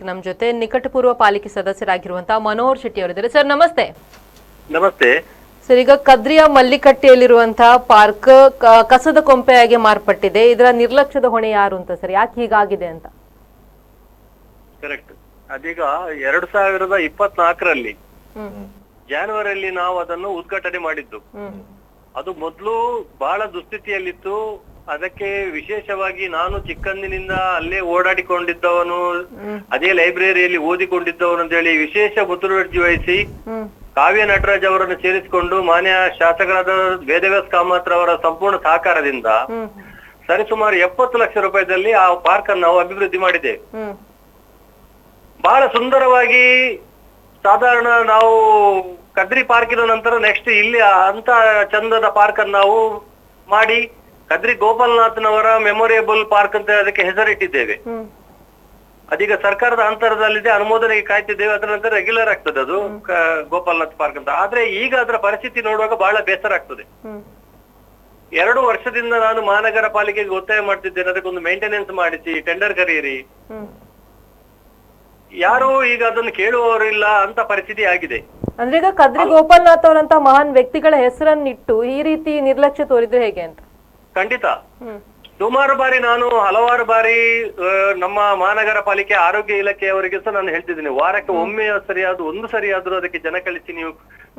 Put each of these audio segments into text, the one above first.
ನಮ್ಮ ಜೊತೆ ನಿಕಟಪೂರ್ವ ಪಾಲಿಕೆ ಸದಸ್ಯರಾಗಿರುವಂತಹ ಮನೋಹರ್ ಶೆಟ್ಟಿ ಅವರಿದ್ದಾರೆ. ಸರ್ ನಮಸ್ತೆ. ನಮಸ್ತೆ ಸರ್, ಈಗ ಕದ್ರಿಯ ಮಲ್ಲಿಕಟ್ಟೆಯಲ್ಲಿರುವಂತಹ ಪಾರ್ಕ್ ಕಸದ ಕೊಂಪೆಯಾಗಿ ಮಾರ್ಪಟ್ಟಿದೆ. ಇದರ ನಿರ್ಲಕ್ಷ್ಯದ ಹೊಣೆ ಯಾರು ಅಂತ ಸರ್, ಯಾಕೆ ಹೀಗಾಗಿದೆ ಅಂತ? ಕರೆಕ್ಟ್. ಅದೀಗ 2024ರಲ್ಲಿ ಜಾನ್ವರಿಯಲ್ಲಿ ನಾವು ಅದನ್ನು ಉದ್ಘಾಟನೆ ಮಾಡಿದ್ದು. ಅದು ಮೊದಲು ಬಹಳ ದುಸ್ಥಿತಿಯಲ್ಲಿತ್ತು. ಅದಕ್ಕೆ ವಿಶೇಷವಾಗಿ ನಾನು ಚಿಕ್ಕಂದಿನಿಂದ ಅಲ್ಲೇ ಓಡಾಡಿಕೊಂಡಿದ್ದವನು, ಅದೇ ಲೈಬ್ರರಿಯಲ್ಲಿ ಓದಿಕೊಂಡಿದ್ದವನು ಅಂತ ಹೇಳಿ ವಿಶೇಷ ಮುತುವರ್ಜಿ ವಹಿಸಿ ಕಾವ್ಯ ನಟರಾಜ್ ಅವರನ್ನು ಸೇರಿಸಿಕೊಂಡು ಮಾನ್ಯ ಶಾಸಕರಾದ ವೇದವ್ಯಾಸ್ ಕಾಮತ್ ಅವರ ಸಂಪೂರ್ಣ ಸಹಕಾರದಿಂದ ಸರಿಸುಮಾರು 70 ಲಕ್ಷ ರೂಪಾಯಿದಲ್ಲಿ ಆ ಪಾರ್ಕ್ ಅನ್ನು ನಾವು ಅಭಿವೃದ್ಧಿ ಮಾಡಿದ್ದೇವೆ. ಬಹಳ ಸುಂದರವಾಗಿ. ಸಾಧಾರಣ ನಾವು ಕದ್ರಿ ಪಾರ್ಕಿನ ನಂತರ ನೆಕ್ಸ್ಟ್ ಇಲ್ಲಿ ಅಂತ ಚಂದದ ಪಾರ್ಕ್ ಅನ್ನು ನಾವು ಮಾಡಿ ಕದ್ರಿ ಗೋಪಾಲನಾಥ್ನವರ ಮೆಮೊರಿಯಬಲ್ ಪಾರ್ಕ್ ಅಂತ ಅದಕ್ಕೆ ಹೆಸರಿಟ್ಟಿದ್ದೇವೆ. ಅದೀಗ ಸರ್ಕಾರದ ಅಂತರದಲ್ಲಿದೆ, ಅನುಮೋದನೆಗೆ ಕಾಯ್ತಿದ್ದೇವೆ. ಅದರ ನಂತರ ರೆಗ್ಯುಲರ್ ಆಗ್ತದೆ ಅದು ಗೋಪಾಲನಾಥ್ ಪಾರ್ಕ್ ಅಂತ. ಆದ್ರೆ ಈಗ ಅದರ ಪರಿಸ್ಥಿತಿ ನೋಡುವಾಗ ಬಹಳ ಬೇಸರ ಆಗ್ತದೆ. 2 ವರ್ಷದಿಂದ ನಾನು ಮಹಾನಗರ ಪಾಲಿಕೆಗೆ ಒತ್ತಾಯ ಮಾಡ್ತಿದ್ದೇನೆ, ಅದಕ್ಕೊಂದು ಮೇಂಟೆನೆನ್ಸ್ ಮಾಡಿಸಿ, ಟೆಂಡರ್ ಕರೆಯಿರಿ. ಯಾರು ಈಗ ಅದನ್ನು ಕೇಳುವವರಿಲ್ಲ ಅಂತ ಪರಿಸ್ಥಿತಿ ಆಗಿದೆ. ಅಂದ್ರೆ ಈಗ ಕದ್ರಿ ಗೋಪಾಲನಾಥ್ ಅವರಂತ ಮಹಾನ್ ವ್ಯಕ್ತಿಗಳ ಹೆಸರನ್ನಿಟ್ಟು ಈ ರೀತಿ ನಿರ್ಲಕ್ಷ್ಯ ತೋರಿದ್ರೆ ಹೇಗೆ ಅಂತ? ಖಂಡಿತ. ಸುಮಾರು ಬಾರಿ ನಾನು ಹಲವಾರು ಬಾರಿ ನಮ್ಮ ಮಹಾನಗರ ಪಾಲಿಕೆ ಆರೋಗ್ಯ ಇಲಾಖೆಯವರಿಗೆ ಸಹ ನಾನು ಹೇಳ್ತಿದ್ದೀನಿ, ವಾರಕ್ಕೆ ಒಮ್ಮೆ ಒಂದು ಸರಿಯಾದ್ರೂ ಅದಕ್ಕೆ ಜನ ಕಳಿಸಿ ನೀವು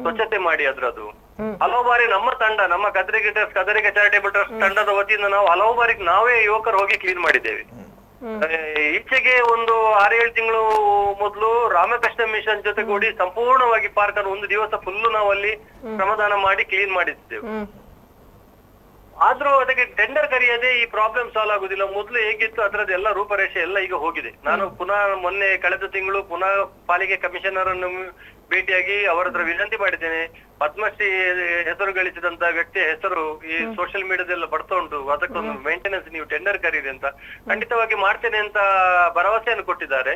ಸ್ವಚ್ಛತೆ ಮಾಡಿ ಅದ್ರದ್ದು. ಹಲವು ಬಾರಿ ನಮ್ಮ ತಂಡ, ನಮ್ಮ ಕದ್ರಿಗೆ ಚಾರಿಟೇಬಲ್ ಟ್ರಸ್ಟ್ ತಂಡದ ವತಿಯಿಂದ ನಾವು ಹಲವು ಬಾರಿ ನಾವೇ ಯುವಕರು ಹೋಗಿ ಕ್ಲೀನ್ ಮಾಡಿದ್ದೇವೆ. ಈಚೆಗೆ ಒಂದು 6-7 ತಿಂಗಳು ಮೊದಲು ರಾಮಕೃಷ್ಣ ಮಿಷನ್ ಜೊತೆಗೂಡಿ ಸಂಪೂರ್ಣವಾಗಿ ಪಾರ್ಕ್ ಅನ್ನು ಒಂದು ದಿವಸ ಫುಲ್ಲು ನಾವು ಅಲ್ಲಿ ಶ್ರಮದಾನ ಮಾಡಿ ಕ್ಲೀನ್ ಮಾಡಿದ್ದೇವೆ. ಆದ್ರೂ ಅದಕ್ಕೆ ಟೆಂಡರ್ ಕರೆಯದೆ ಈ ಪ್ರಾಬ್ಲಮ್ ಸಾಲ್ವ್ ಆಗುದಿಲ್ಲ. ಮೊದಲು ಹೇಗಿತ್ತು ಅದರದ್ದು ಎಲ್ಲ ರೂಪರೇಷೆ ಎಲ್ಲ ಈಗ ಹೋಗಿದೆ. ನಾನು ಮೊನ್ನೆ ಕಳೆದ ತಿಂಗಳು ಪುನಃ ಪಾಲಿಕೆ ಕಮಿಷನರ್ ಅನ್ನು ಭೇಟಿಯಾಗಿ ಅವರ ಹತ್ರ ವಿನಂತಿ ಮಾಡಿದ್ದೇನೆ. ಪದ್ಮಶ್ರೀ ಹೆಸರು ಗಳಿಸಿದಂತ ವ್ಯಕ್ತಿಯ ಹೆಸರು ಈ ಸೋಷಿಯಲ್ ಮೀಡಿಯಾದೆಲ್ಲ ಬರ್ತಾ ಉಂಟು, ಅದಕ್ಕೊಂದು ಮೇಂಟೆನೆನ್ಸ್ ನೀವು ಟೆಂಡರ್ ಕರೀರಿ ಅಂತ. ಖಂಡಿತವಾಗಿ ಮಾಡ್ತೇನೆ ಅಂತ ಭರವಸೆಯನ್ನು ಕೊಟ್ಟಿದ್ದಾರೆ.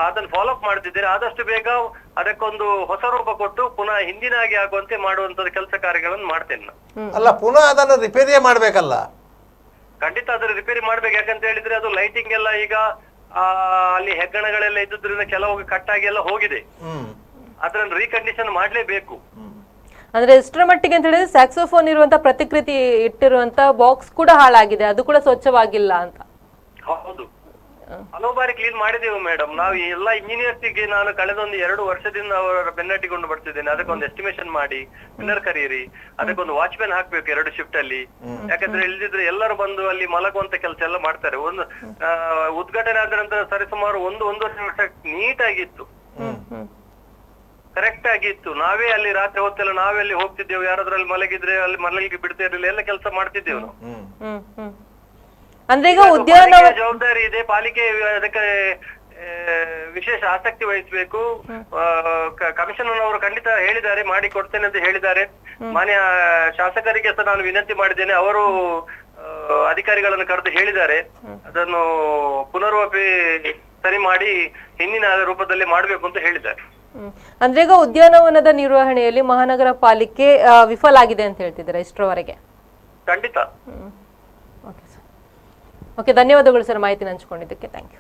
ಅದನ್ನು ಫಾಲೋ ಅಪ್ ಮಾಡ್ತಿದ್ದೇನೆ. ಆದಷ್ಟು ಬೇಗ ಅದಕ್ಕೊಂದು ಹೊಸ ರೂಪ ಕೊಟ್ಟು ಪುನಃ ಹಿಂದಿನ ಹಾಗೆ ಆಗುವಂತೆ ಮಾಡುವಂತ ಕೆಲಸ ಕಾರ್ಯಗಳನ್ನು ಮಾಡ್ತೇನೆ. ಅಲ್ಲ, ಪುನಃ ಅದನ್ನು ರಿಪೇರಿಯೇ ಮಾಡ್ಬೇಕಲ್ಲ? ಖಂಡಿತ ಅದರ ರಿಪೇರಿ ಮಾಡ್ಬೇಕು. ಯಾಕಂತ ಹೇಳಿದ್ರೆ ಅದು ಲೈಟಿಂಗ್ ಎಲ್ಲ ಈಗ ಅಲ್ಲಿ ಹೆಗ್ಗಣಗಳೆಲ್ಲ ಇದ್ದುದ್ರಿಂದ ಕೆಲವು ಕಟ್ಟಾಗಿ ಎಲ್ಲ ಹೋಗಿದೆ. ಅದನ್ನು ರೀಕಂಡೀಷನ್ ಮಾಡ್ಲೇಬೇಕು. ಅಂದ್ರೆ ಎಷ್ಟರ ಮಟ್ಟಿಗೆ ಅಂತ ಹೇಳಿದ್ರೆ ಸ್ಯಾಕ್ಸೋಫೋನ್ ಇರುವಂತ ಪ್ರತಿಕೃತಿ ಇಟ್ಟಿರುವಂತ ಬಾಕ್ಸ್ ಕೂಡ ಹಾಳಾಗಿದೆ, ಅದು ಕೂಡ ಸ್ವಚ್ಛವಾಗಿಲ್ಲ ಅಂತ. ಹೌದು, ಹಲವು ಬಾರಿ ಕ್ಲೀನ್ ಮಾಡಿದ್ದೇವೆ ಮೇಡಮ್. ನಾವು ಎಲ್ಲ ಇಂಜಿನಿಯರ್ಸಿಗೆ ನಾನು ಕಳೆದ 2 ವರ್ಷದಿಂದ ಅವರ ಬೆನ್ನಟ್ಟಿಕೊಂಡು ಬರ್ತಿದ್ದೇನೆ. ಅದಕ್ಕೊಂದು ಎಸ್ಟಿಮೇಷನ್ ಮಾಡಿ ಟೆಂಡರ್ ಕರೀರಿ, ಅದಕ್ಕೊಂದು ವಾಚ್ಮ್ಯಾನ್ ಹಾಕ್ಬೇಕು 2 ಶಿಫ್ಟ್ ಅಲ್ಲಿ. ಯಾಕಂದ್ರೆ ಇಲ್ದಿದ್ರೆ ಎಲ್ಲರೂ ಬಂದು ಅಲ್ಲಿ ಮಲಗುವಂತ ಕೆಲಸ ಎಲ್ಲ ಮಾಡ್ತಾರೆ. ಒಂದು ಉದ್ಘಾಟನೆ ಆದ ನಂತರ ಸರಿಸುಮಾರು 1-1.5 ವರ್ಷ ನೀಟ್ ಆಗಿತ್ತು, ಕರೆಕ್ಟ್ ಆಗಿತ್ತು. ನಾವೇ ಅಲ್ಲಿ ರಾತ್ರಿ ಹೊತ್ತೆಲ್ಲ ನಾವೇ ಅಲ್ಲಿ ಹೋಗ್ತಿದ್ದೇವೆ. ಯಾರಾದ್ರಲ್ಲಿ ಮಲಗಿದ್ರೆ ಅಲ್ಲಿ ಮಲಗಿಗೆ ಬಿಡ್ತಾ ಇರಲಿಲ್ಲ, ಎಲ್ಲ ಕೆಲಸ ಮಾಡ್ತಿದ್ದೇವೆ ನಾವು. ಅಂದ್ರೆ ಈಗ ಉದ್ಯಾನ ಜವಾಬ್ದಾರಿ ಇದೆ, ಪಾಲಿಕೆ ಅದಕ್ಕೆ ವಿಶೇಷ ಆಸಕ್ತಿ ವಹಿಸಬೇಕು. ಕಮಿಷನರ್ ಅವರು ಖಂಡಿತ ಹೇಳಿದ್ದಾರೆ, ಮಾಡಿ ಕೊಡ್ತೇನೆ ಅಂತ ಹೇಳಿದ್ದಾರೆ. ಮಾನ್ಯ ಶಾಸಕರಿಗೆ ಸಹ ನಾನು ವಿನಂತಿ ಮಾಡಿದ್ದೇನೆ. ಅವರು ಅಧಿಕಾರಿಗಳನ್ನು ಕರೆದು ಹೇಳಿದ್ದಾರೆ ಅದನ್ನು ಪುನರ್ವಪಿ ಸರಿ ಮಾಡಿ ಹಿಂದಿನ ರೂಪದಲ್ಲಿ ಮಾಡ್ಬೇಕು ಅಂತ ಹೇಳಿದ್ದಾರೆ. ಅಂದ್ರೆ ಈಗ ಉದ್ಯಾನವನದ ನಿರ್ವಹಣೆಯಲ್ಲಿ ಮಹಾನಗರ ಪಾಲಿಕೆ ವಿಫಲ ಆಗಿದೆ ಅಂತ ಹೇಳ್ತಿದ್ದಾರೆ ಇಷ್ಟರವರೆಗೆ? ಖಂಡಿತ. ಓಕೆ, ಧನ್ಯವಾದಗಳು ಸರ್ ಮಾಹಿತಿ ಹಂಚಿಕೊಂಡಿದ್ದಕ್ಕೆ. Thank you.